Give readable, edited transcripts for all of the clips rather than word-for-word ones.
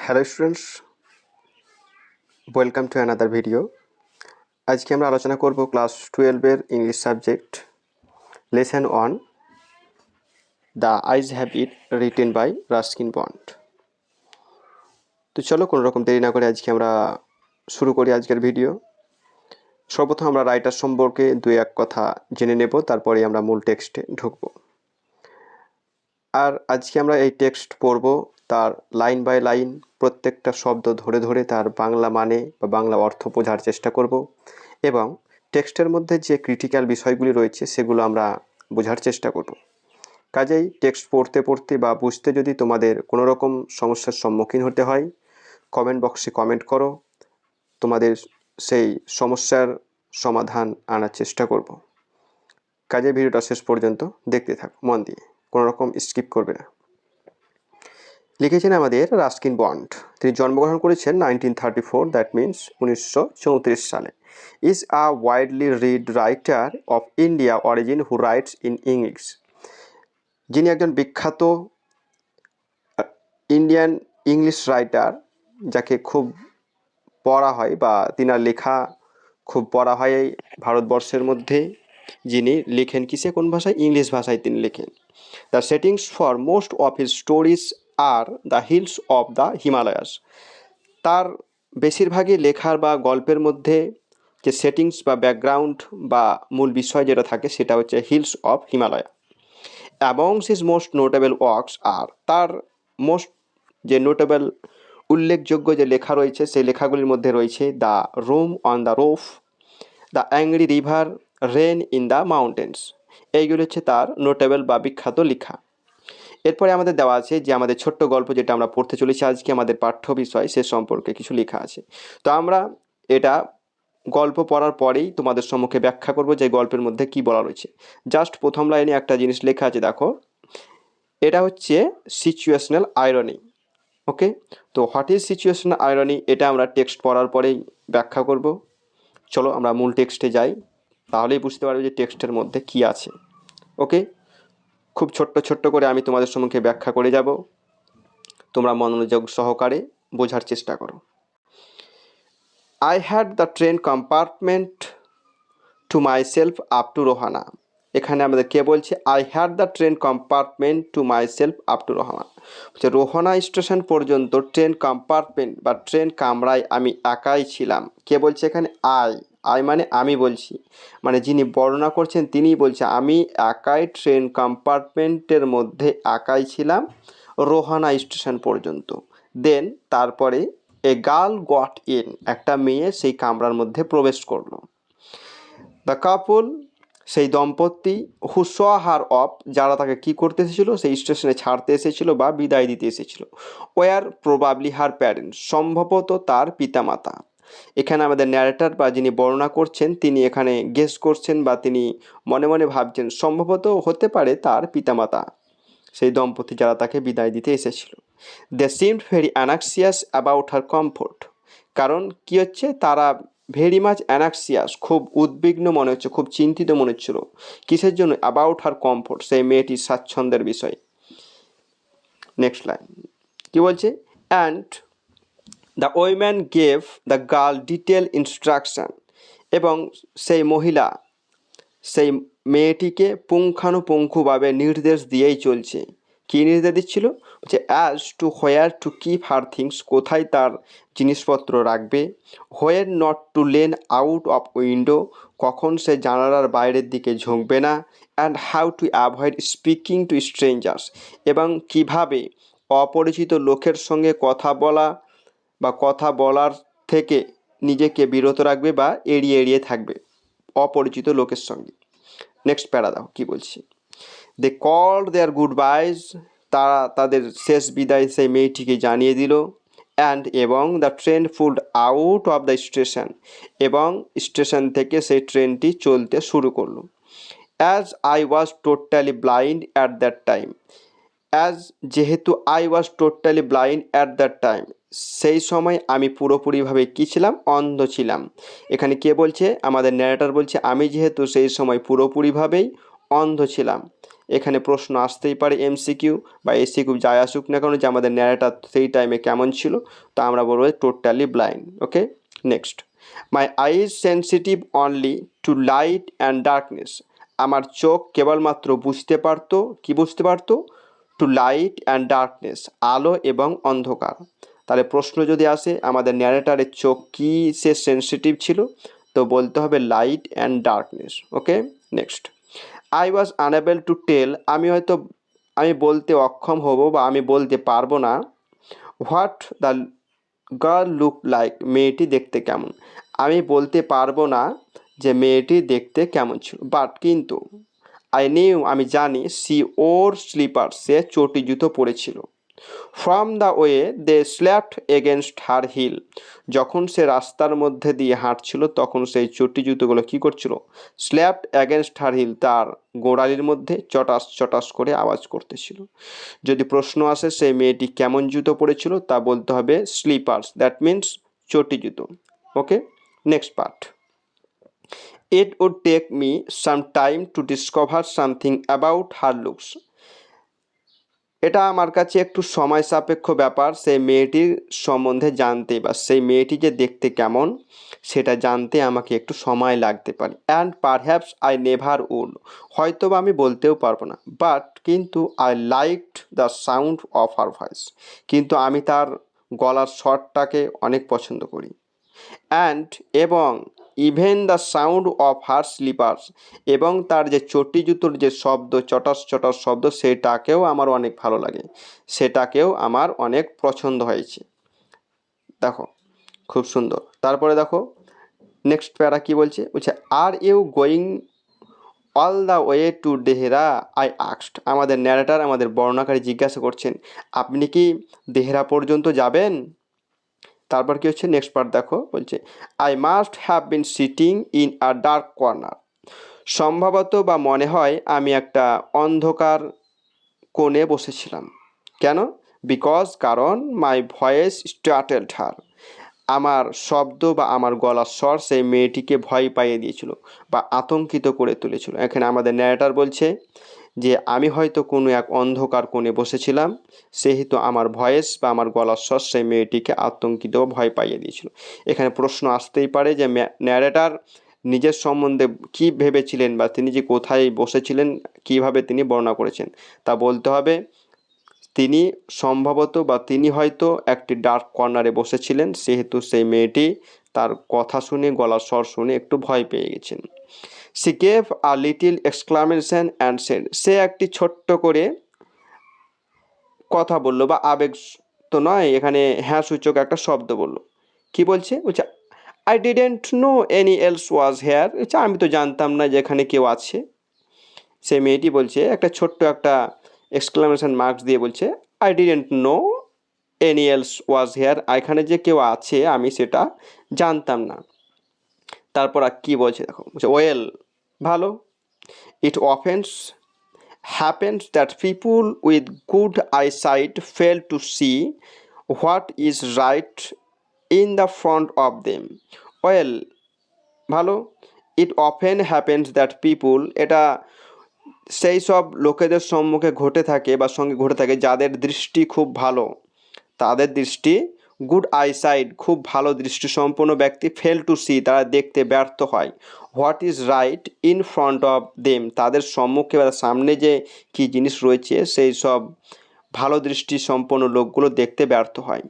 Hello students, welcome to another video. আজকে আমরা আলোচনা করব ক্লাস 12-এর English subject Lesson-1 the eyes have it written by Ruskin Bond. তো চলো কোনো রকম দেরি না করে আজকে আমরা শুরু করি আজকের ভিডিও। সর্বপ্রথম আমরা রাইটার সম্পর্কে দুই এক কথা জেনে নেব, তারপরে আমরা মূল টেক্সটে ঢুকব। আর আজকে আমরা এই টেক্সট পড়ব, তার লাইন বাই লাইন প্রত্যেকটা শব্দ ধরে ধরে তার বাংলা মানে বা বাংলা অর্থ বোঝার চেষ্টা করব এবং টেক্সটের মধ্যে যে ক্রিটিক্যাল বিষয়গুলি রয়েছে সেগুলো আমরা বোঝার চেষ্টা করব। কাজেই টেক্সট পড়তে পড়তে বা বুঝতে যদি তোমাদের কোনো রকম সমস্যার সম্মুখীন হতে হয়, কমেন্ট বক্সে কমেন্ট করো, তোমাদের সেই সমস্যার সমাধান আনার চেষ্টা করব। কাজে ভিডিওটা শেষ পর্যন্ত দেখতে থাকো মন দিয়ে, কোনো রকম স্কিপ করবে না। লিখেছেন আমাদের রাস্কিন বন্ড। তিনি জন্মগ্রহণ করেছেন 1934, দ্যাট মিনস 1934 সালে। Is a widely read writer of India origin who writes in English. যিনি একজন বিখ্যাত ইন্ডিয়ান ইংলিশ রাইটার, যাকে খুব পড়া হয় বা তিনার লেখা খুব পড়া হয় এই ভারতবর্ষের মধ্যে। যিনি লেখেন কিসে, কোন ভাষায়? ইংলিশ ভাষায় তিনি লেখেন। The settings for most of his stories are the hills of the Himalayas. তার বেশিরভাগই লেখার বা গল্পের মধ্যে যে সেটিংস বা ব্যাকগ্রাউন্ড বা মূল বিষয় যেটা থাকে সেটা হচ্ছে hills of Himalaya. Amongst his most notable works আর, তার মোস্ট যে নোটেবল উল্লেখযোগ্য যে লেখা রয়েছে সেই লেখাগুলির মধ্যে রয়েছে the room on the roof, the angry river, rain in the mountains. এইগুলি হচ্ছে তার নোটেবল বা বিখ্যাত লেখা। এরপরে আমাদের দেওয়া আছে যে আমাদের ছোট্ট গল্প যেটা আমরা পড়তে চলেছি আজকে, আমাদের পাঠ্য বিষয়, সে সম্পর্কে কিছু লেখা আছে। তো আমরা এটা গল্প পড়ার পরেই তোমাদের সম্মুখে ব্যাখ্যা করব যে গল্পের মধ্যে কি বলা রয়েছে। জাস্ট প্রথম লাইনে একটা জিনিস লেখা আছে, দেখো, এটা হচ্ছে সিচুয়েশনাল আইরনি। ওকে, তো হোয়াট ইজ সিচুয়েশনাল আইরনি এটা আমরা টেক্সট পড়ার পরেই ব্যাখ্যা করব। চলো আমরা মূল টেক্সটে যাই, তাহলেই বুঝতে পারবে যে টেক্সটের মধ্যে কি আছে। ওকে, খুব ছোট্ট ছোট্ট করে আমি তোমাদের সম্মুখে ব্যাখ্যা করে যাব, তোমরা মনোযোগ সহকারে বোঝার চেষ্টা করো। I had the train compartment to my self up to Rohana. এখানে আমাদের কে বলছে? I had the train compartment to my self up to Rohana. বলছে রোহানা স্টেশন পর্যন্ত ট্রেন কম্পার্টমেন্ট বা ট্রেন কামরায় আমি একাই ছিলাম। কে বলছে এখানে? আই মানে আমি বলছি, মানে যিনি বর্ণনা করছেন তিনিই বলছে আমি একাই ট্রেন কম্পার্টমেন্টের মধ্যে একাই ছিলাম রোহানা স্টেশন পর্যন্ত। দেন তারপরে এ গার্ল গট ইন, একটা মেয়ে সেই কামরার মধ্যে প্রবেশ করলো। দ্য কাপল, সেই দম্পতি, হু স হার অফ, যারা তাকে কি করতে এসেছিলো? সেই স্টেশনে ছাড়তে এসেছিলো বা বিদায় দিতে এসেছিলো। ওয়ার প্রবাবলি হার প্যারেন্টস, সম্ভবত তার পিতামাতা। এখানে আমাদের ন্যারেটর বা যিনি বর্ণনা করছেন তিনি এখানে গেস করছেন বা তিনি মনে মনে ভাবছেন সম্ভবত হতে পারে তার পিতামাতা, সেই দম্পতি যারা তাকে বিদায় দিতে এসেছিল। They seemed very anxious about her comfort, কারণ কি হচ্ছে, তারা ভেরি মাচ অ্যানাক্সিয়াস, খুব উদ্বিগ্ন মনে হচ্ছে, খুব চিন্তিত মনে হচ্ছিল। কিসের জন্য? অ্যাবাউট হার কমফোর্ট, সেই মেয়েটির স্বাচ্ছন্দ্যের বিষয়ে। নেক্সট লাইন কি বলছে? And the woman gave the girl detail instruction, এবং সেই মহিলা সেই মেয়েটিকে পুঙ্খানুপুঙ্খভাবে নির্দেশ দিয়েই চলছে। কী নির্দেশ দিচ্ছিল? যে as to where to keep her things, কোথায় তার জিনিসপত্র রাখবে, where not to lean out of window, কখন সে জানালার বাইরের দিকে ঝুঁকবে না, and how to avoid speaking to strangers, এবং কিভাবে অপরিচিত লোকের সঙ্গে কথা বলা বা কথা বলার থেকে নিজেকে বিরত রাখবে বা এড়িয়ে এড়িয়ে থাকবে অপরিচিত লোকের সঙ্গে। নেক্সট প্যারা দাও কি বলছি। দে কল্ড দেয়ার গুড বাইজ, তারা তাদের শেষ বিদায় সেই মেয়েটিকে জানিয়ে দিল। অ্যান্ড এবং the train pulled out of the station, এবং স্টেশন থেকে সেই ট্রেনটি চলতে শুরু করলো। As I was totally blind at that time, as যেহেতু I was totally blind at that time, সেই সময় আমি পুরোপুরিভাবে কী ছিলাম? অন্ধ ছিলাম। এখানে কে বলছে? আমাদের ন্যারেটর বলছে আমি যেহেতু সেই সময় পুরোপুরিভাবেই অন্ধ ছিলাম। এখানে প্রশ্ন আসতেই পারে এমসিকিউ বা এসিকিউ যাই আসুক না কেন যে আমাদের ন্যারেটার সেই টাইমে কেমন ছিল, তো আমরা বলবো totally blind. Okay, next. My eyes sensitive only to light and darkness. আমার চোখ কেবলমাত্র বুঝতে পারতো, কি বুঝতে পারতো? টু লাইট অ্যান্ড ডার্কনেস, আলো এবং অন্ধকার। তাহলে প্রশ্ন যদি আসে আমাদের ন্যারেটারের চোখ কি সে সেন্সিটিভ ছিল, তো বলতে হবে light and darkness. Okay, next. I was unable to tell, আমি বলতে অক্ষম হব বা আমি বলতে পারবো না what the girl look like, মেয়েটি দেখতে কেমন। আমি বলতে পারবো না যে মেয়েটি দেখতে কেমন ছিল, বাট কিন্তু আই নিউ, আমি জানি, সি ওর স্লিপার, সে চটি জুতো পরেছিল। From the way they slapped against her heel, যখন সে রাস্তার মধ্যে দিয়ে হাঁটছিল তখন সেই চটি জুতোগুলো কী করছিল? স্ল্যাপড এগেনস্ট হার হিল, তার গোড়ালির মধ্যে চটাস চটাস করে আওয়াজ করতেছিল। যদি প্রশ্ন আসে সেই মেয়েটি কেমন জুতো পরেছিল, তা বলতে হবে স্লিপার্স, দ্যাট মিন্স চটি জুতো। Okay, next part. It would take me some time to discover something about her looks, এটা আমার কাছে একটু সময় সাপেক্ষ ব্যাপার সেই মেয়েটির সম্বন্ধে জানতে, বা সেই মেয়েটি যে দেখতে কেমন সেটা জানতে আমাকে একটু সময় লাগতে পারে। And perhaps I never would, হয়তো বা আমি বলতেও পারবো না। বাট কিন্তু I liked the sound of her voice, কিন্তু আমি তার গলার স্বরটাকে অনেক পছন্দ করি। অ্যান্ড এবং even the sound of her sleepers, এবং তার যে চটি জুতোর যে শব্দ, চটাস চটাস শব্দ, সেটাকেও আমার অনেক ভালো লাগে, সেটাকেও আমার অনেক পছন্দ হয়েছে। দেখো খুব সুন্দর। তারপরে দেখো নেক্সট প্যারা কি বলছে, are you going all the way to Dehra, I asked, আমাদের ন্যারেটার আমাদের বর্ণনাকারী জিজ্ঞাসা করছেন আপনি কি দেহরা পর্যন্ত যাবেন। তারপর কি হচ্ছে নেক্সট পার্ট দেখো, বলছে I must have been sitting in a dark corner, সম্ভবত বা মনে হয় আমি একটা অন্ধকার কোণে বসেছিলাম। কেন? বিকজ, কারণ মাই ভয়েস স্টার্টেলড হার, আমার শব্দ বা আমার গলার স্বর সেই মেয়েটিকে ভয় পাইয়ে দিয়েছিল বা আতঙ্কিত করে তুলেছিল। এখানে আমাদের ন্যারেটার বলছে যে আমি হয়তো কোনো এক অন্ধকার কোণে বসেছিলাম, সেহেতু আমার ভয়েস বা আমার গলার স্বর সেই মেয়েটিকে আতঙ্কিত ও ভয় পাইয়ে দিয়েছিল। এখানে প্রশ্ন আসতেই পারে যে ন্যারেটার নিজের সম্বন্ধে কী ভেবেছিলেন বা তিনি যে কোথায় বসেছিলেন, কিভাবে তিনি বর্ণনা করেছেন, তা বলতে হবে তিনি সম্ভবত বা তিনি হয়তো একটি ডার্ক কর্নারে বসেছিলেন, সেহেতু সেই মেয়েটি তার কথা শুনে, গলার স্বর শুনে একটু ভয় পেয়ে গেছেন। She gave a little exclamation and said, সে একটি ছোট্ট করে কথা বললো বা আবেগ তো নয়, এখানে হ্যাঁ সূচক একটা শব্দ বললো। কি বলছে? I didn't know any else was hair, আমি তো জানতাম না যে এখানে কেউ আছে। সে মেয়েটি বলছে একটা ছোট্ট একটা এক্সক্লামেশন মার্কস দিয়ে বলছে I didn't know any else was hair, এখানে যে কেউ আছে আমি সেটা জানতাম না। তারপর আর কি বলছে দেখো, ওয়েল, ভালো। ইট offence happens that people with good eyesight fail to see what is right in the front of them. Well, ভালো। It often happens that people, এটা সেই সব লোকেদের সম্মুখে ঘটে থাকে বা সঙ্গে ঘটে থাকে যাদের দৃষ্টি খুব ভালো, তাদের দৃষ্টি গুড আইসাইট, খুব ভালো দৃষ্টিসম্পন্ন ব্যক্তি, ফেল টু সি, তারা দেখতে ব্যর্থ হয় what is right in front of them, তাদের সম্মুখে বা সামনে যে কী জিনিস রয়েছে সেই সব ভালো দৃষ্টিসম্পন্ন লোকগুলো দেখতে ব্যর্থ হয়।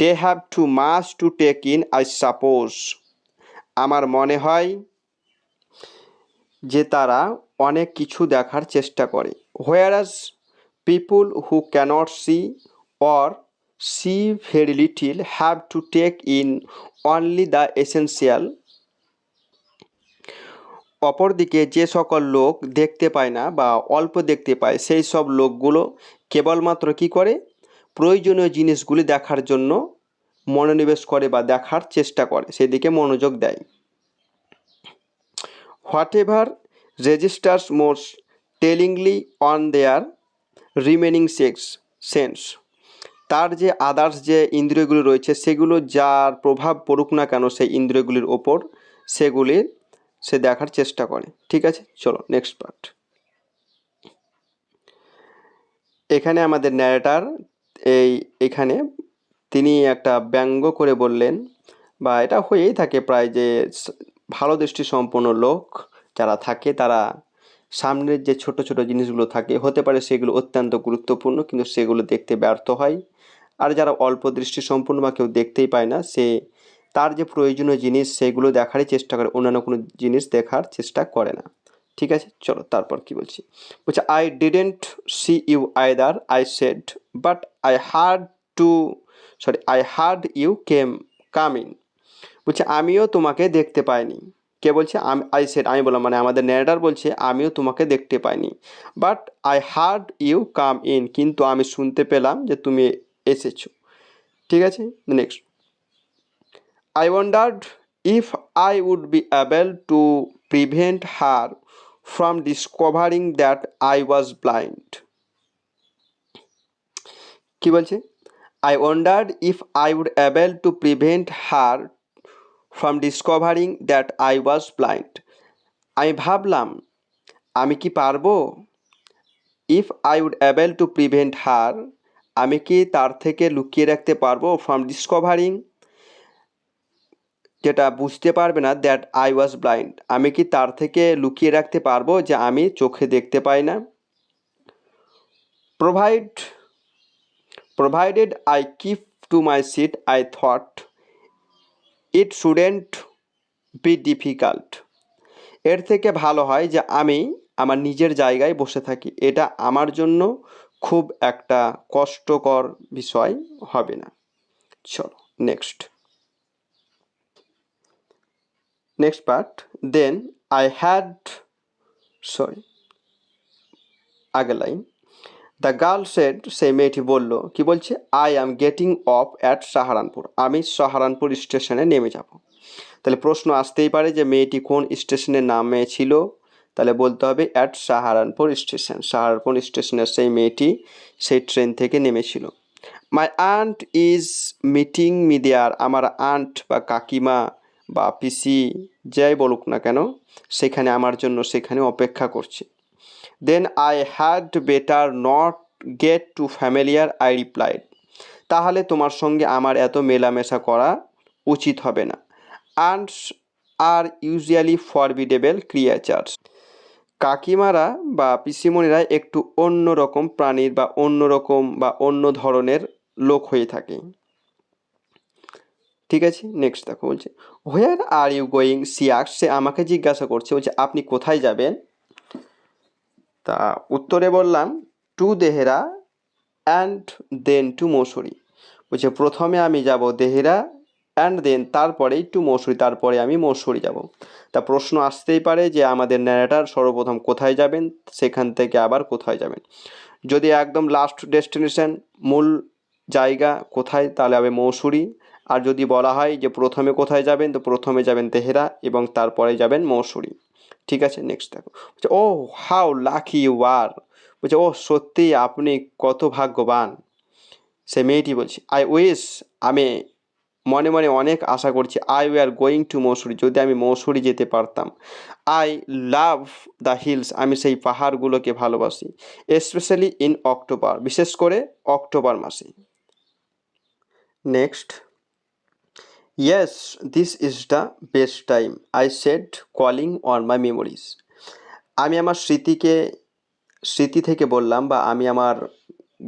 They have too much to take in, I suppose, আমার মনে হয় যে তারা অনেক কিছু দেখার চেষ্টা করে। Whereas people who can't see or see very little have to take in only the essential, অপরদিকে যে সকল লোক দেখতে পায় না বা অল্প দেখতে পায় সেই সব লোকগুলো কেবলমাত্র কী করে? প্রয়োজনীয় জিনিসগুলি দেখার জন্য মনোনিবেশ করে বা দেখার চেষ্টা করে, সেদিকে মনোযোগ দেয়। Whatever registers most tellingly on their remaining sense, তার যে আদার্স যে ইন্দ্রিয়গুলি রয়েছে সেগুলো যার প্রভাব পড়ুক না কেন সেই ইন্দ্রিয়গুলির ওপর, সেগুলির সে দেখার চেষ্টা করে। ঠিক আছে, চলো নেক্সট পার্ট। এখানে আমাদের ন্যারেটার এখানে তিনি একটা ব্যঙ্গ করে বললেন, বা এটা হয়েই থাকে প্রায়, যে ভালো দৃষ্টি সম্পন্ন লোক যারা থাকে তারা সামনের যে ছোট ছোট জিনিসগুলো থাকে, হতে পারে সেগুলো অত্যন্ত গুরুত্বপূর্ণ, কিন্তু সেগুলো দেখতে ব্যর্থ হয়। আর যারা অল্প দৃষ্টি সম্পন্ন বা কেউ দেখতেই পায় না, সে তার যে প্রয়োজনীয় জিনিস সেগুলো দেখারই চেষ্টা করে, অন্যান্য কোনো জিনিস দেখার চেষ্টা করে না। ঠিক আছে, চলো তারপর কি বলছি। বলছে, I didn't see you either, I said, but I heard you come in. বলছে, আমিও তোমাকে দেখতে পাইনি। কে বলছে? আই সেড, আমি বললাম, মানে আমাদের ন্যারেটর বলছে আমিও তোমাকে দেখতে পাইনি, but I heard you come in, কিন্তু আমি শুনতে পেলাম যে তুমি এসেছো। ঠিক আছে, next. I wondered if I would be able to prevent her from discovering that I was blind. কি বলছে? I wondered if I would able to prevent her from discovering that I was blind. আমি ভাবলাম, আমি কি পারবো? If I would able to prevent her, আমি কি তার থেকে লুকিয়ে রাখতে পারবো? From discovering, যেটা বুঝতে পারবে না, দ্যাট আই ওয়াজ ব্লাইন্ড, আমি কি তার থেকে লুকিয়ে রাখতে পারবো যে আমি চোখে দেখতে পাই না? Provided I keep to my seat, I thought it shouldn't be difficult. এর থেকে ভালো হয় যে আমি আমার নিজের জায়গায় বসে থাকি, এটা আমার জন্য খুব একটা কষ্টকর বিষয় হবে না। চলো next part. Then I had আগের লাইন। দ্য গার্ল সেড, সেই মেয়েটি বলল, কি বলছে? I am getting off at Saharanpur, আমি সাহারানপুর স্টেশনে নেমে যাব। তাহলে প্রশ্ন আসতেই পারে যে মেয়েটি কোন স্টেশনে নামেছিল, তাহলে বলতে হবে অ্যাট সাহারানপুর স্টেশন। সাহারানপুর স্টেশনের সেই মেয়েটি সেই ট্রেন থেকে নেমেছিল। My aunt is meeting me there, আমার আন্ট বা কাকিমা বা পিসি যাই বলুক না কেন, সেখানে আমার জন্য সেখানে অপেক্ষা করছে। Then I had better not get too familiar, I replied, তাহলে তোমার সঙ্গে আমার এত মেলামেশা করা উচিত হবে না। আন্টস আর ইউজুয়ালি ফরবিডেবল ক্রিয়েচার্স, কাকিমারা বা পিসিমণিরা একটু অন্য রকম প্রাণীর বা অন্য রকম বা অন্য ধরনের লোক হয়ে থাকে। ঠিক আছে, নেক্সট দেখো, বলছে হোয়ার আর ইউ গোয়িং, সে আমাকে জিজ্ঞাসা করছে, বলছে আপনি কোথায় যাবেন? তা উত্তরে বললাম, to Dehra and then to Mussoorie. বলছে প্রথমে আমি যাব দেহেরা, অ্যান্ড দেন তারপরেই টু মৌসুরি, তারপরে আমি মৌসুরি যাব। তা প্রশ্ন আসতেই পারে যে আমাদের ন্যারেটার সর্বপ্রথম কোথায় যাবেন, সেখান থেকে আবার কোথায় যাবেন। যদি একদম লাস্ট ডেস্টিনেশন, মূল জায়গা কোথায়, তাহলে হবে মৌসুরি। আর যদি বলা হয় যে প্রথমে কোথায় যাবেন, তো প্রথমে যাবেন তেহরা এবং তারপরে যাবেন মৌসুরি। ঠিক আছে, নেক্সট দেখো। বলছে ও হাউ লাকি ইউ আর, বলছে ও সত্যি আপনি কত ভাগ্যবান। সে মেয়েটি বলছে আই উইশ, আমি মনে মনে অনেক আশা করছি, আই ওয়ার গোয়িং টু মৌসুরি, যদি আমি মৌসুরি যেতে পারতাম। আই লাভ দ্য হিলস, আমি সেই পাহাড়গুলোকে ভালোবাসি। স্পেশালি ইন অক্টোবর, বিশেষ করে অক্টোবর মাসে। Next, yes this is the best time, I said calling on my memories. আমি আমার স্মৃতি থেকে বললাম, বা আমি আমার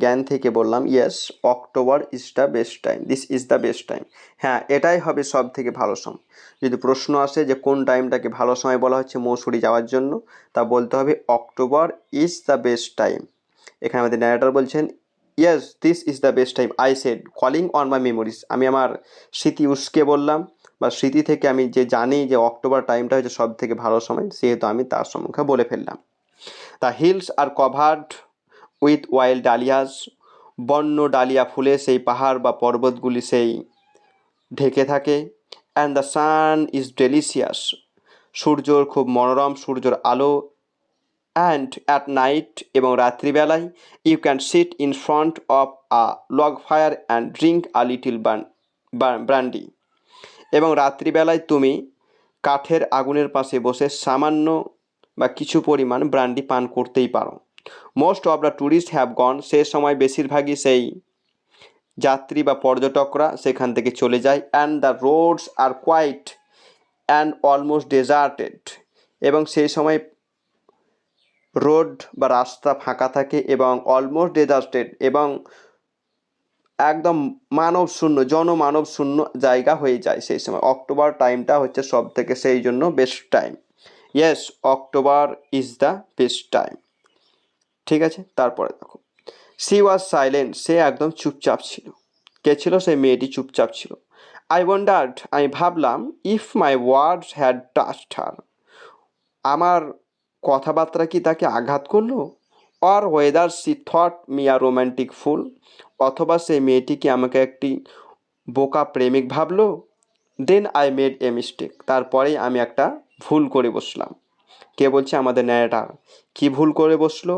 জ্ঞান থেকে বললাম, yes October is the best time, this is the best time, হ্যাঁ এটাই হবে সব থেকে ভালো সময়। যদি প্রশ্ন আসে যে কোন টাইমটাকে ভালো সময় বলা হচ্ছে মৌসুরি যাওয়ার জন্য, তা বলতে হবে October is the best time. এখানে আমাদের ন্যারেটর বলছেন, yes this is the best time, I said calling on my memories, আমি আমার স্মৃতি উস্কে বললাম, বা স্মৃতি থেকে আমি যে জানি যে অক্টোবর টাইমটা হচ্ছে সব থেকে ভালো সময়, সেহেতু আমি তার সম্মুখে বলে ফেললাম। The hills are covered with wild dahlias, বন্য ডালিয়া ফুলে সেই পাহাড় বা পর্বতগুলি সেই ঢেকে থাকে। And the sun is delicious, সূর্যর খুব মনোরম, সূর্যর আলো। অ্যান্ড অ্যাট নাইট, এবং রাত্রিবেলায়, you can sit in front of a log fire and drink a little brandy, এবং রাত্রিবেলায় তুমি কাঠের আগুনের পাশে বসে সামান্য বা কিছু পরিমাণ ব্র্যান্ডি পান করতেই পারো। Most of the tourist have gone, সে সময় বেশিরভাগই সেই যাত্রী বা পর্যটকরা সেখান থেকে চলে যায়। And the roads are quiet and almost deserted, এবং সেই সময় রোড বা রাস্তা ফাঁকা থাকে এবং অলমোস্ট ডেজার্টেড, এবং একদম মানব শূন্য, জনমানব শূন্য জায়গা হয়ে যায় সেই সময়। অক্টোবর টাইমটা হচ্ছে সব থেকে সেই জন্য best time. Yes, October is the best time. ঠিক আছে, তারপরে দেখো, সি ওয়াজ সাইলেন্ট, সে একদম চুপচাপ ছিল। কে ছিল? সেই মেয়েটি চুপচাপ ছিল। আই ওয়ান্ডার্ড, আমি ভাবলাম, if my words had touched her, আমার কথাবার্তা কি তাকে আঘাত করলো? Or whether she thought me a romantic fool, অথবা সেই মেয়েটি কি আমাকে একটি বোকা প্রেমিক ভাবলো? Then I made a mistake, তারপরেই আমি একটা ভুল করে বসলাম। কে বলছে? আমাদের ন্যারেটার। কি ভুল করে বসলো?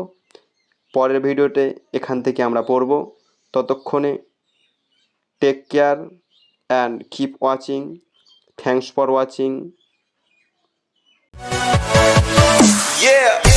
পরের ভিডিওতে এখান থেকে আমরা পড়ব। ততক্ষণে take care and keep watching. Thanks for watching. Yeah.